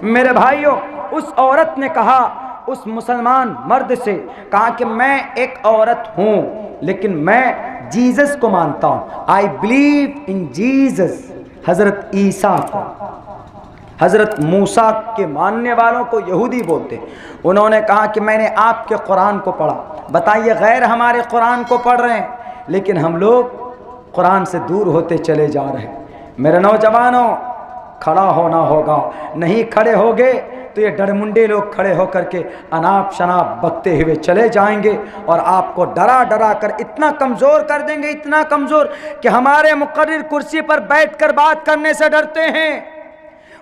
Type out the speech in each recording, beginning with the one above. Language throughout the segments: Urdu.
میرے بھائیوں، اس عورت نے کہا، اس مسلمان مرد سے کہا کہ میں ایک عورت ہوں لیکن میں جیزس کو مانتا ہوں، آئی بلیو ان جیزس، حضرت عیسیٰ کو۔ حضرت موسیٰ کے ماننے والوں کو یہودی بولتے، انہوں نے کہا کہ میں نے آپ کے قرآن کو پڑھا۔ بتائیے، غیر ہمارے قرآن کو پڑھ رہے ہیں لیکن ہم لوگ قرآن سے دور ہوتے چلے جا رہے ہیں۔ میرے نوجوانوں، کھڑا ہونا ہوگا، نہیں کھڑے ہوگے تو یہ ڈرمنڈے لوگ کھڑے ہو کر کے اناپ شناپ بکتے ہوئے چلے جائیں گے اور آپ کو ڈرا ڈرا کر اتنا کمزور کر دیں گے، اتنا کمزور کہ ہمارے مقرر کرسی پر بیٹھ کر بات کرنے سے ڈرتے ہیں۔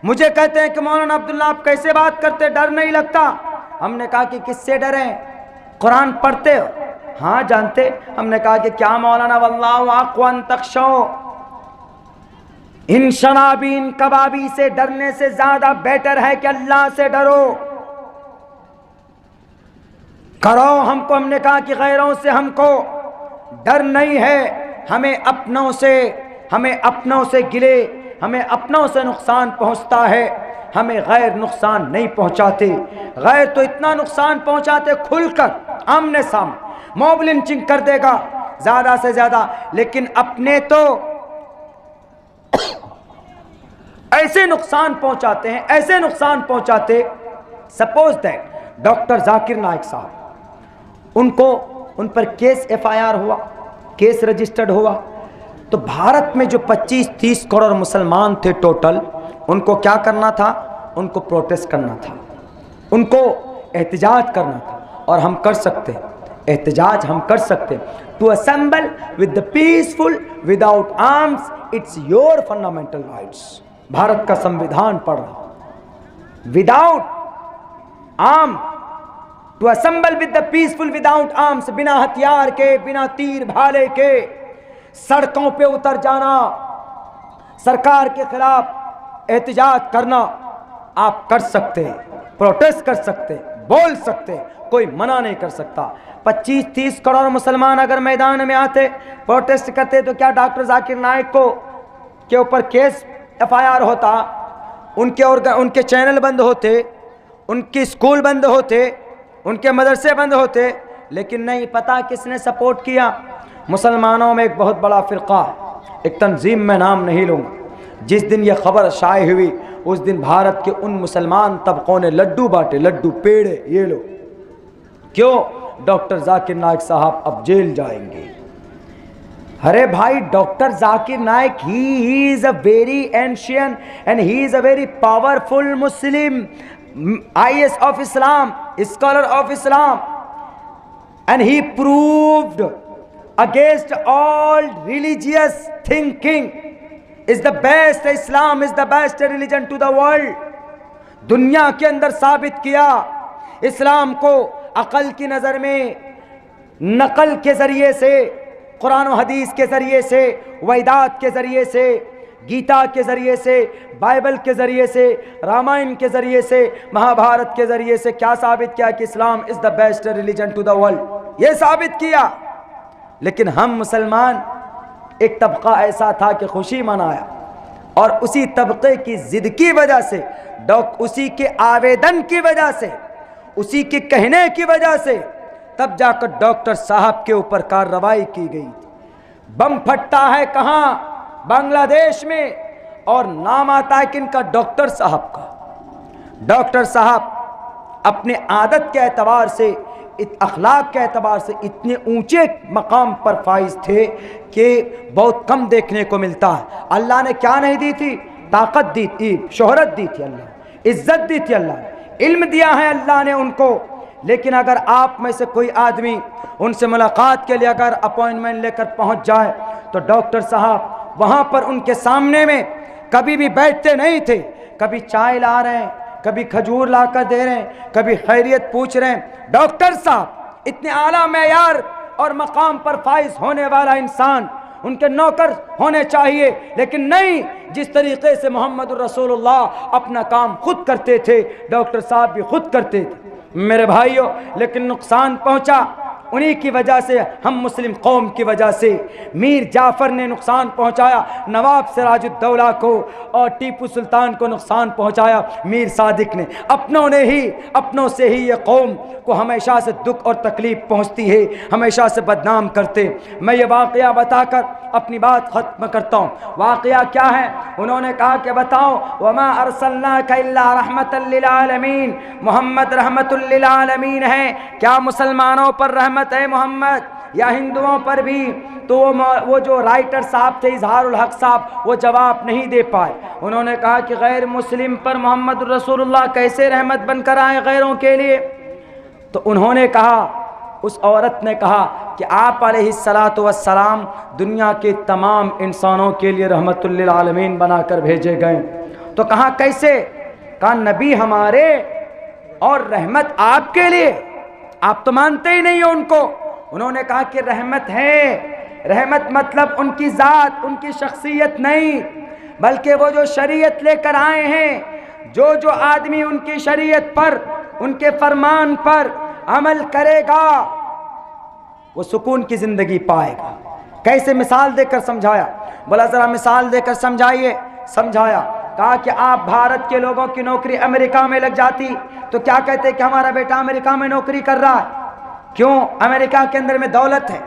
مجھے کہتے ہیں کہ مولانا عبداللہ آپ کیسے بات کرتے، ڈر نہیں لگتا؟ ہم نے کہا کہ کس سے ڈریں؟ قرآن پڑھتے ہو؟ ہاں جانتے۔ ہم نے کہا کہ کیا مولانا؟ واللہ اقوی ان تخشوا، ان شنابی ان کبابی سے ڈرنے سے زیادہ بیٹر ہے کہ اللہ سے ڈرو کرو ہم کو۔ ہم نے کہا کہ غیروں سے ہم کو ڈر نہیں ہے، ہمیں اپنوں سے گلے، ہمیں اپنوں سے نقصان پہنچتا ہے، ہمیں غیر نقصان نہیں پہنچاتے۔ غیر تو اتنا نقصان پہنچاتے کھل کر آمنے سامنے، موب لنچنگ کر دے گا زیادہ سے زیادہ، لیکن اپنے تو ایسے نقصان پہنچاتے ہیں، ایسے نقصان پہنچاتے۔ Suppose that doctor Zakir Naik صاحب، ان پر کیس FIR ہوا، کیس رجسٹرڈ ہوا، تو بھارت میں جو 25-30 کروڑ مسلمان تھے ٹوٹل، ان کو کیا کرنا تھا؟ ان کو پروٹیسٹ کرنا تھا، ان کو احتجاج کرنا تھا، اور ہم کر سکتے، احتجاج ہم کر سکتے۔ To assemble with the peaceful without arms, it's your fundamental rights. Bharat کا سمویدھان پڑھ رہا، without arm, to assemble with the peaceful without arms, بنا ہتھیار کے، بنا تیر بھالے کے سڑکوں پہ اتر جانا، سرکار کے خلاف احتجاج کرنا، آپ کر سکتے، پروٹیسٹ کر سکتے، بول سکتے، کوئی منع نہیں کر سکتا۔ 25-30 کروڑ مسلمان اگر میدان میں آتے، پروٹیسٹ کرتے، تو کیا ڈاکٹر ذاکر نائک کے اوپر کیس FIR ہوتا؟ ان کے چینل بند ہوتے، ان کے اسکول بند ہوتے، ان کے مدرسے بند ہوتے؟ لیکن نہیں، پتہ کس نے سپورٹ کیا؟ مسلمانوں میں ایک بہت بڑا فرقہ ہے، ایک تنظیم میں نام نہیں لوں گا، جس دن یہ خبر شائع ہوئی اس دن بھارت کے ان مسلمان طبقوں نے لڈو بانٹے، لڈو پیڑے، یہ لو۔ کیوں؟ ڈاکٹر ذاکر نائک صاحب اب جیل جائیں گے۔ ارے بھائی، doctor Zakir Naik he is a very ancient and he is a very powerful Muslim, IS of Islam, scholar of Islam, and he proved against all religious thinking is the best, Islam is the best religion to the world۔ دنیا کے اندر ثابت کیا اسلام کو عقل کی نظر میں، نقل کے ذریعے سے، قرآن و حدیث کے ذریعے سے، ویدات کے ذریعے سے، گیتا کے ذریعے سے، بائبل کے ذریعے سے، رامائن کے ذریعے سے، مہا بھارت کے ذریعے سے کیا ثابت کیا کہ Islam is the best religion to the world, یہ ثابت کیا۔ لیکن ہم مسلمان، ایک طبقہ ایسا تھا کہ خوشی منایا، اور اسی طبقے کی ضد کی وجہ سے، اسی کے آویدن کی وجہ سے، اسی کے کہنے کی وجہ سے تب جا کر ڈاکٹر صاحب کے اوپر کارروائی کی گئی۔ بم پھٹتا ہے کہاں؟ بنگلہ دیش میں، اور نام آتا ہے کن کا؟ ڈاکٹر صاحب کا۔ ڈاکٹر صاحب اپنے عادت کے اعتبار سے، اخلاق کے اعتبار سے اتنے اونچے مقام پر فائز تھے کہ بہت کم دیکھنے کو ملتا ہے۔ اللہ نے کیا نہیں دی تھی؟ طاقت دی تھی، شہرت دی تھی، اللہ نے عزت دی تھی، اللہ نے علم دیا ہے اللہ نے ان کو۔ لیکن اگر آپ میں سے کوئی آدمی ان سے ملاقات کے لیے اگر اپوائنٹمنٹ لے کر پہنچ جائے تو ڈاکٹر صاحب وہاں پر ان کے سامنے میں کبھی بھی بیٹھتے نہیں تھے، کبھی چائے لا رہے ہیں، کبھی کھجور لا کر دے رہے ہیں، کبھی خیریت پوچھ رہے ہیں۔ ڈاکٹر صاحب اتنے اعلیٰ معیار اور مقام پر فائز ہونے والا انسان، ان کے نوکر ہونے چاہیے، لیکن نہیں، جس طریقے سے محمد الرسول اللہ اپنا کام خود کرتے تھے، ڈاکٹر صاحب بھی خود کرتے تھے۔ میرے بھائیوں، لیکن نقصان پہنچا، انہی کی وجہ سے ہم مسلم قوم کی وجہ سے میر جعفر نے نقصان پہنچایا نواب سراج الدولہ کو، اور ٹیپو سلطان کو نقصان پہنچایا میر صادق نے۔ اپنوں سے ہی یہ قوم کو ہمیشہ سے دکھ اور تکلیف پہنچتی ہے، ہمیشہ سے بدنام کرتے۔ میں یہ واقعہ بتا کر اپنی بات ختم کرتا ہوں۔ واقعہ کیا ہے؟ انہوں نے کہا کہ بتاؤ، وما ارسلناک الا رحمتا للعالمین، محمد رحمت للعالمین ہے، کیا مسلمانوں پر رحمت ہے محمد یا ہندوؤں پر بھی؟ تو وہ جو رائٹر صاحب تھے اظہار الحق صاحب، وہ جواب نہیں دے پائے۔ انہوں نے کہا کہ غیر مسلم پر محمد رسول اللہ کیسے رحمت بن کر آئے غیروں کے لیے؟ تو انہوں نے کہا، اس عورت نے کہا کہ آپ علیہ السلام دنیا کے تمام انسانوں کے لیے رحمت للعالمین بنا کر بھیجے گئے۔ تو کہا کیسے؟ کہا نبی ہمارے اور رحمت آپ کے لیے، آپ تو مانتے ہی نہیں ہو ان کو۔ انہوں نے کہا کہ رحمت ہے، رحمت مطلب ان کی ذات، ان کی شخصیت نہیں، بلکہ وہ جو شریعت لے کر آئے ہیں، جو آدمی ان کی شریعت پر، ان کے فرمان پر عمل کرے گا وہ سکون کی زندگی پائے گا۔ کیسے مثال دے کر سمجھایا؟ بولا ذرا مثال دے کر سمجھائیے۔ سمجھایا، کہا کہ آپ بھارت کے لوگوں کی نوکری امریکہ میں لگ جاتی تو کیا کہتے کہ ہمارا بیٹا امریکہ میں نوکری کر رہا ہے؟ کیوں؟ امریکہ کے اندر میں دولت ہے۔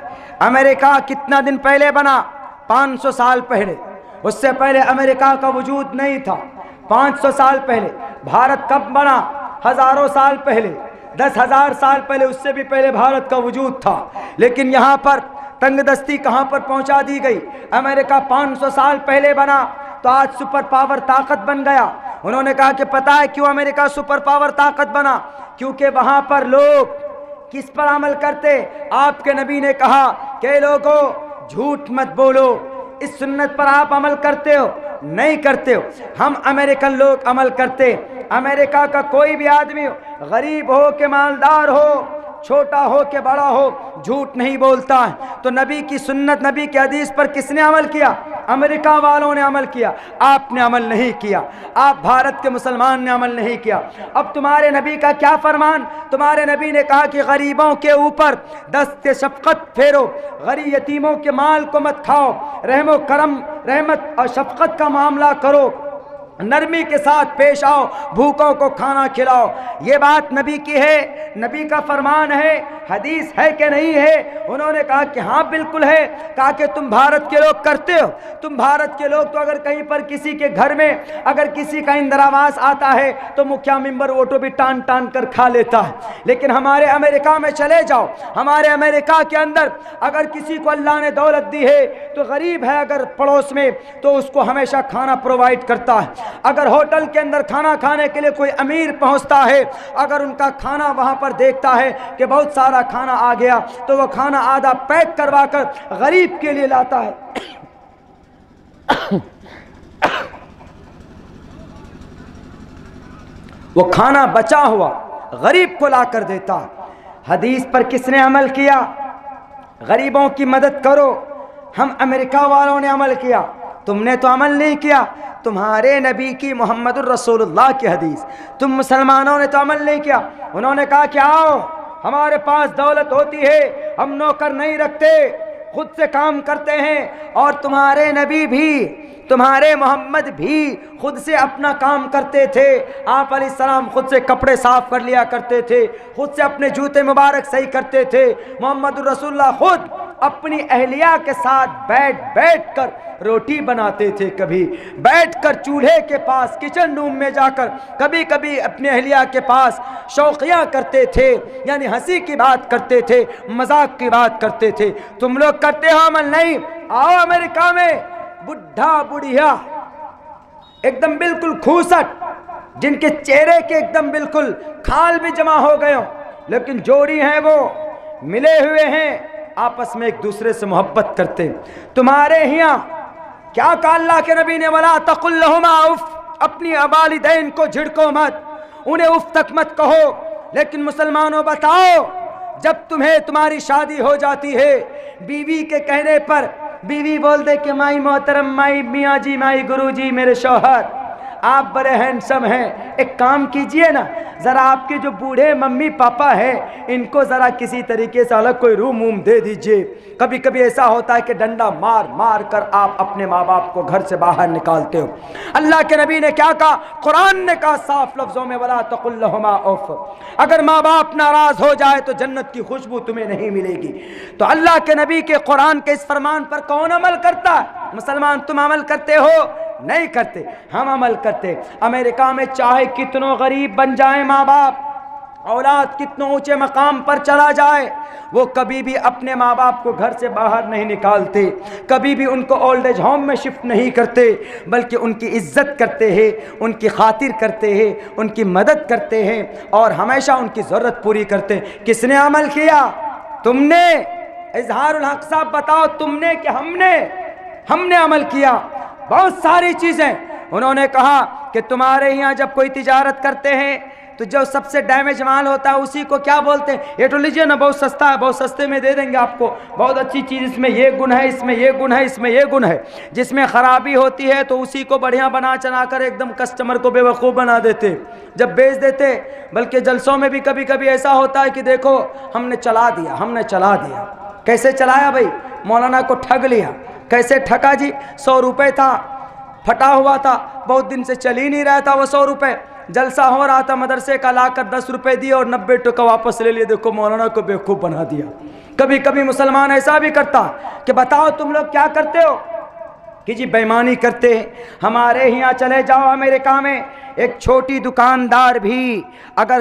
امریکہ کتنا دن پہلے بنا؟ 500 سال پہلے۔ اس سے پہلے امریکہ کا وجود نہیں تھا۔ 500 سال پہلے۔ بھارت کب بنا؟ ہزاروں سال پہلے، 10,000 سال پہلے، اس سے بھی پہلے بھارت کا وجود تھا۔ لیکن یہاں پر تنگ دستی کہاں پر پہنچا دی گئی؟ امریکہ 500 سال پہلے بنا تو آج سپر پاور طاقت بن گیا۔ انہوں نے کہا کہ پتہ ہے کیوں امریکہ سپر پاور طاقت بنا؟ کیونکہ وہاں پر لوگ کس پر عمل کرتے؟ آپ کے نبی نے کہا کہ لوگوں جھوٹ مت بولو، اس سنت پر آپ عمل کرتے ہو؟ نہیں کرتے ہو۔ ہم امریکن لوگ عمل کرتے۔ امریکہ کا کوئی بھی آدمی ہو، غریب ہو کہ مالدار ہو، چھوٹا ہو کہ بڑا ہو، جھوٹ نہیں بولتا ہے۔ تو نبی کی سنت، نبی کی حدیث پر کس نے عمل کیا؟ امریکہ والوں نے عمل کیا، آپ نے عمل نہیں کیا، آپ بھارت کے مسلمان نے عمل نہیں کیا۔ اب تمہارے نبی کا کیا فرمان؟ تمہارے نبی نے کہا کہ غریبوں کے اوپر دست شفقت پھیرو، غریب یتیموں کے مال کو مت کھاؤ، رحم و کرم، رحمت اور شفقت کا معاملہ کرو، نرمی کے ساتھ پیش آؤ، بھوکوں کو کھانا کھلاؤ۔ یہ بات نبی کی ہے، نبی کا فرمان ہے، حدیث ہے کہ نہیں ہے؟ انہوں نے کہا کہ ہاں بالکل ہے۔ کہا کہ تم بھارت کے لوگ کرتے ہو؟ تم بھارت کے لوگ تو اگر کہیں پر کسی کے گھر میں اگر کسی کا اندراواس آتا ہے تو مکھیا ممبر ووٹو بھی ٹان ٹان کر کھا لیتا ہے، لیکن ہمارے امریکہ میں چلے جاؤ، ہمارے امریکہ کے اندر اگر کسی کو اللہ نے دولت دی ہے تو غریب ہے اگر پڑوس میں تو اس کو ہمیشہ کھانا پرووائڈ کرتا ہے۔ اگر ہوٹل کے اندر کھانا کھانے کے لیے کوئی امیر پہنچتا ہے، اگر ان کا کھانا وہاں پر دیکھتا ہے کہ بہت سارا کھانا آ گیا تو وہ کھانا آدھا پیک کروا کر غریب کے لیے لاتا ہے۔ وہ کھانا بچا ہوا غریب کو لا کر دیتا ہے۔ حدیث پر کس نے عمل کیا؟ غریبوں کی مدد کرو۔ ہم امریکہ والوں نے عمل کیا، تم نے تو عمل نہیں کیا۔ تمہارے نبی کی محمد الرسول اللہ کی حدیث، تم مسلمانوں نے تو عمل نہیں کیا۔ انہوں نے کہا کہ آؤ، ہمارے پاس دولت ہوتی ہے، ہم نوکر نہیں رکھتے، خود سے کام کرتے ہیں، اور تمہارے نبی بھی، تمہارے محمد بھی خود سے اپنا کام کرتے تھے۔ آپ علیہ السلام خود سے کپڑے صاف کر لیا کرتے تھے، خود سے اپنے جوتے مبارک صحیح کرتے تھے۔ محمد الرسول اللہ خود اپنی اہلیہ کے ساتھ بیٹھ کر روٹی بناتے تھے، کبھی بیٹھ کر چولہے کے پاس کچن روم میں جا کر کبھی کبھی اپنے اہلیہ کے پاس شوقیہ کرتے تھے، یعنی ہنسی کی بات کرتے تھے، مذاق کی بات کرتے تھے۔ تم لوگ کرتے ہو عمل نہیں؟ آؤ امریکہ میں بڈھا بڑھیا ایک دم بالکل کھوسٹ، جن کے چہرے کے ایک دم بالکل کھال بھی جمع ہو گئے ہو، لیکن جوڑی ہیں، وہ ملے ہوئے ہیں، آپس میں ایک دوسرے سے محبت کرتے۔ تمہارے ہاں کیا کہا اللہ کے نبی نے؟ وَلَا تَقُلْ لَهُمَا اُفْ، اپنی والدین کو جھڑکو مت، انہیں اف تک مت کہو۔ لیکن مسلمانوں بتاؤ، جب تمہاری شادی ہو جاتی ہے، بیوی کے کہنے پر بیوی بول دے کہ مائی محترم، مائی میاں جی، مائی گرو جی، میرے شوہر آپ بڑے ہینڈسم ہیں، ایک کام کیجئے نا، ذرا آپ کے جو بوڑھے ممی پاپا ہیں ان کو ذرا کسی طریقے سے الگ کوئی روم ووم دے دیجئے. کبھی کبھی ایسا ہوتا ہے کہ ڈنڈا مار مار کر آپ اپنے ماں باپ کو گھر سے باہر نکالتے ہو. اللہ کے نبی نے کیا کہا؟ قرآن نے کہا صاف لفظوں میں وَلَا تَقُلْ لَهُمَا اُفٍّ. اگر ماں باپ ناراض ہو جائے تو جنت کی خوشبو تمہیں نہیں ملے گی. تو اللہ کے نبی کے قرآن کے اس فرمان پر کون عمل کرتا ہے؟ مسلمان تم عمل کرتے ہو؟ نہیں کرتے. ہم عمل کرتے. امریکہ میں چاہے کتنوں غریب بن جائیں ماں باپ، اولاد کتنوں اونچے مقام پر چلا جائے، وہ کبھی بھی اپنے ماں باپ کو گھر سے باہر نہیں نکالتے، کبھی بھی ان کو اولڈ ایج ہوم میں شفٹ نہیں کرتے، بلکہ ان کی عزت کرتے ہیں، ان کی خاطر کرتے ہیں، ان کی مدد کرتے ہیں اور ہمیشہ ان کی ضرورت پوری کرتے ہیں. کس نے عمل کیا؟ تم نے. اظہار الحق صاحب بتاؤ تم نے کہ ہم نے عمل کیا. بہت ساری چیزیں انہوں نے کہا کہ تمہارے یہاں جب کوئی تجارت کرتے ہیں تو جو سب سے ڈیمیج مال ہوتا ہے اسی کو کیا بولتے ہیں؟ یہ تو لیجیے نا، بہت سستا ہے، بہت سستے میں دے دیں گے آپ کو، بہت اچھی چیز، اس میں یہ گن ہے، اس میں یہ گن ہے، اس میں یہ گن ہے. جس میں خرابی ہوتی ہے تو اسی کو بڑھیا بنا چنا کر ایک دم کسٹمر کو بے وقوف بنا دیتے جب بیچ دیتے. بلکہ جلسوں میں بھی کبھی کبھی ایسا ہوتا ہے کہ دیکھو ہم نے چلا دیا. کیسے چلایا بھائی؟ مولانا کو ٹھگ لیا. کیسے ٹھگا جی؟ 100 روپے تھا، پھٹا ہوا تھا، بہت دن سے چل ہی نہیں رہا تھا وہ 100 روپے. جلسہ ہو رہا تھا مدرسے کا، لا کر 10 روپے دیے اور 90 ٹکا واپس لے لیے. دیکھو مولانا کو بیوقوف بنا دیا. کبھی کبھی مسلمان ایسا بھی کرتا کہ بتاؤ تم لوگ کیا کرتے ہو کہ جی بےمانی کرتے ہیں. ہمارے یہاں چلے جاؤ امریکہ میں، ایک چھوٹی دکاندار بھی اگر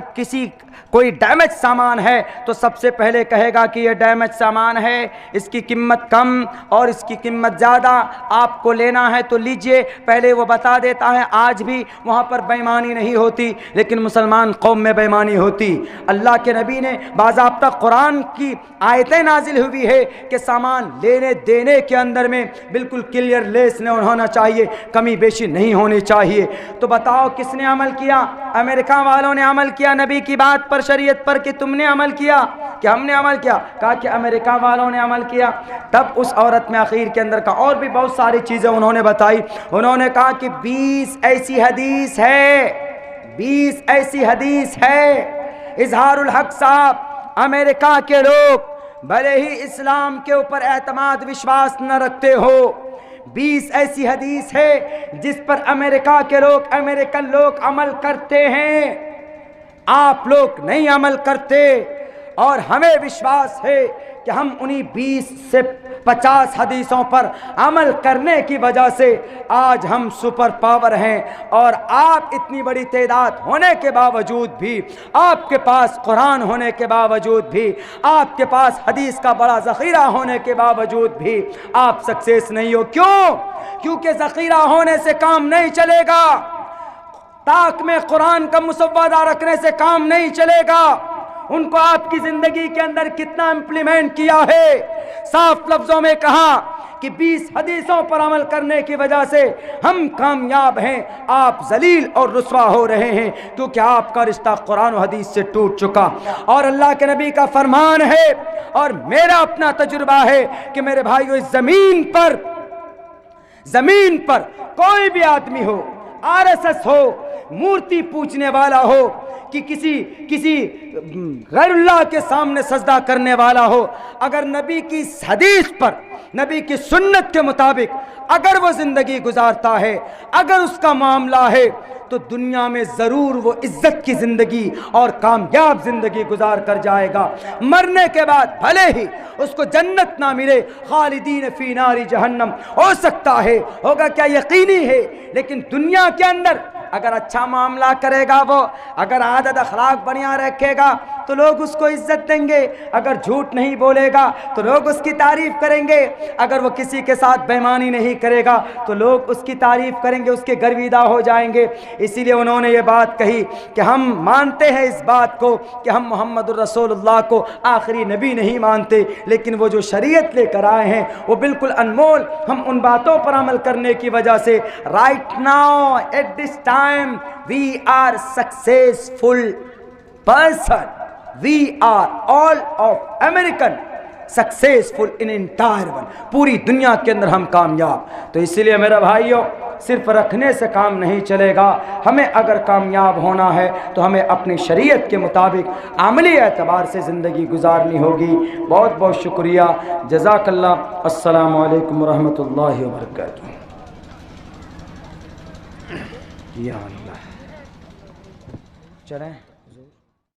کوئی ڈیمیج سامان ہے تو سب سے پہلے کہے گا کہ یہ ڈیمیج سامان ہے، اس کی قیمت کم اور اس کی قیمت زیادہ، آپ کو لینا ہے تو لیجئے. پہلے وہ بتا دیتا ہے. آج بھی وہاں پر بےمانی نہیں ہوتی، لیکن مسلمان قوم میں بےمانی ہوتی. اللہ کے نبی نے باضابطہ قرآن کی آیتیں نازل ہوئی ہے کہ سامان لینے دینے کے اندر میں بالکل کلیئر لیس نہیں ہونا چاہیے، کمی بیشی نہیں ہونی چاہیے. تو بتاؤ کس نے عمل کیا؟ امریکہ والوں نے عمل کیا نبی کی بات پر، شریعت پر، کہ تم نے عمل کیا کہ ہم نے عمل کیا؟ کہا کہ امریکہ والوں نے عمل کیا. تب اس عورت میں اخیر کے اندر کا اور بھی بہت ساری چیزیں انہوں نے بتائی. انہوں نے کہا کہ 20 ایسی حدیث ہے. اظہار الحق صاحب، امریکہ کے لوگ بھلے ہی اسلام کے اوپر اعتماد وشواس نہ رکھتے ہو، 20 ایسی حدیث ہے جس پر امریکہ کے لوگ، امریکن لوگ عمل کرتے ہیں، آپ لوگ نہیں عمل کرتے. اور ہمیں وشواس ہے کہ ہم انہی 20 سے 50 حدیثوں پر عمل کرنے کی وجہ سے آج ہم سپر پاور ہیں. اور آپ اتنی بڑی تعداد ہونے کے باوجود بھی، آپ کے پاس قرآن ہونے کے باوجود بھی، آپ کے پاس حدیث کا بڑا ذخیرہ ہونے کے باوجود بھی آپ سکسیس نہیں ہو. کیوں؟ کیونکہ ذخیرہ ہونے سے کام نہیں چلے گا، طاق میں قرآن کا مسودہ رکھنے سے کام نہیں چلے گا. ان کو آپ کی زندگی کے اندر کتنا امپلیمنٹ کیا ہے. صاف لفظوں میں کہا کہ 20 حدیثوں پر عمل کرنے کی وجہ سے ہم کامیاب ہیں، آپ ذلیل اور رسوا ہو رہے ہیں کیونکہ آپ کا رشتہ قرآن و حدیث سے ٹوٹ چکا. اور اللہ کے نبی کا فرمان ہے اور میرا اپنا تجربہ ہے کہ میرے بھائیو، اس زمین پر کوئی بھی آدمی ہو، RSS ہو، مورتی پوجنے والا ہو، کہ کسی غیر اللہ کے سامنے سجدہ کرنے والا ہو، اگر نبی کی حدیث پر، نبی کی سنت کے مطابق اگر وہ زندگی گزارتا ہے، اگر اس کا معاملہ ہے، تو دنیا میں ضرور وہ عزت کی زندگی اور کامیاب زندگی گزار کر جائے گا. مرنے کے بعد بھلے ہی اس کو جنت نہ ملے، خالدین فی نار جہنم ہو سکتا ہے، ہوگا کیا یقینی ہے، لیکن دنیا کے اندر اگر اچھا معاملہ کرے گا، وہ اگر عادت اخلاق بڑھیا رکھے گا تو لوگ اس کو عزت دیں گے، اگر جھوٹ نہیں بولے گا تو لوگ اس کی تعریف کریں گے، اگر وہ کسی کے ساتھ بےمانی نہیں کرے گا تو لوگ اس کی تعریف کریں گے، اس کے گرویدہ ہو جائیں گے. اسی لیے انہوں نے یہ بات کہی کہ ہم مانتے ہیں اس بات کو کہ ہم محمد الرسول اللہ کو آخری نبی نہیں مانتے، لیکن وہ جو شریعت لے کر آئے ہیں وہ بالکل انمول. ہم ان باتوں پر عمل کرنے کی وجہ سے right now at this time we are successful person, we are all of American successful in entire world، پوری دنیا کے اندر ہم کامیاب. تو اسی لیے میرے بھائیوں، صرف رکھنے سے کام نہیں چلے گا، ہمیں اگر کامیاب ہونا ہے تو ہمیں اپنی شریعت کے مطابق عملی اعتبار سے زندگی گزارنی ہوگی۔ بہت بہت شکریہ، جزاک اللہ۔ السلام علیکم ورحمۃ اللہ وبرکاتہ۔ یا اللہ، چلیں حضور۔